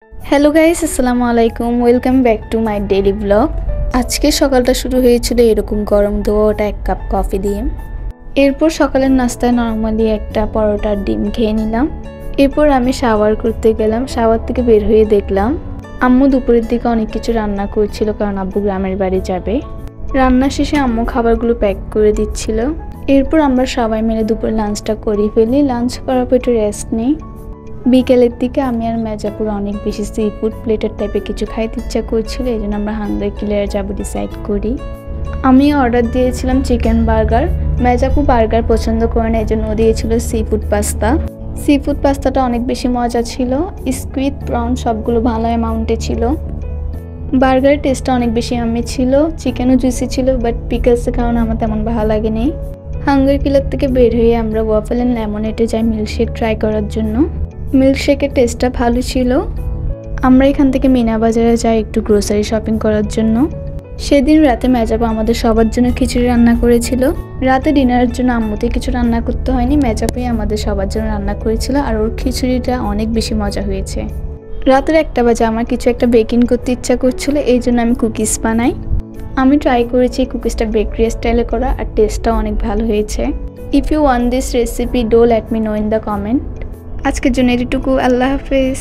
Hello guys, আসসালামু আলাইকুম। Welcome back to my daily blog. আজকে সকালটা শুরু হয়েছিল এরকম গরম ধোয়াটা এক কাপ কফি দিয়ে। এরপর সকালের নাস্তায় নর্মালি একটা পরোটার ডিম খেয়ে নিলাম। এরপর আমি শাওয়ার করতে গেলাম। শাওয়ার থেকে বের হয়ে দেখলাম আম্মু দুপুরের দিকে অনেক কিছু রান্না করছিল, কারণ আব্বু গ্রামের বাড়ি যাবে। রান্না শেষে আম্মু খাবারগুলো প্যাক করে দিচ্ছিল। এরপর আমরা সবাই মিলে দুপুরে লাঞ্চটা করে ফেলি। লাঞ্চ করার পর একটু রেস্ট নিই। বিকেলের দিকে আমি আর মেজাপুর অনেক বেশি সি ফুড প্লেটার টাইপের কিছু খাইতে ইচ্ছা করছিল, এই জন্য আমরা হাঙ্গার কিলারে যাবো ডিসাইড করি। আমি অর্ডার দিয়েছিলাম চিকেন বার্গার। মেজাপু বার্গার পছন্দ করে না, এই জন্য ও দিয়েছিল sea food pasta. Sea food পাস্তাটা অনেক বেশি মজা ছিল। স্কুইড, প্রন সবগুলো ভালো অ্যামাউন্টে ছিল। বার্গারের টেস্টটা অনেক বেশি আমি ছিল। চিকেনও জুসি ছিল, বাট পিকলসের কারণে আমার তেমন ভালো লাগেনি। হাঙ্গার কিলার থেকে বের হয়ে আমরা ওয়াফেল অ্যান্ড লেমনেডে যাই মিল্কশেক ট্রাই করার জন্য। মিল্কশেকের টেস্টটা ভালো ছিল। আমরা এখান থেকে মিনা বাজারে যাই একটু গ্রোসারি শপিং করার জন্য। সেদিন রাতে মেজাপু আমাদের সবার জন্য খিচুড়ি রান্না করেছিল। রাতে ডিনারের জন্য আম্মুতে কিছু রান্না করতে হয়নি, মেজাপুই আমাদের সবার জন্য রান্না করেছিল, আর ওর খিচুড়িটা অনেক বেশি মজা হয়েছে। রাতের 1টা বাজে আমার কিছু একটা বেকিং করতে ইচ্ছা করছিল, এই জন্য আমি কুকিজ বানাই। আমি ট্রাই করেছি কুকিজটা বেকারি স্টাইলে করা, আর টেস্টটাও অনেক ভালো হয়েছে। If you want this recipe do let me know in the comment. আজকের জন্য এটুকু। আল্লাহ হাফেজ।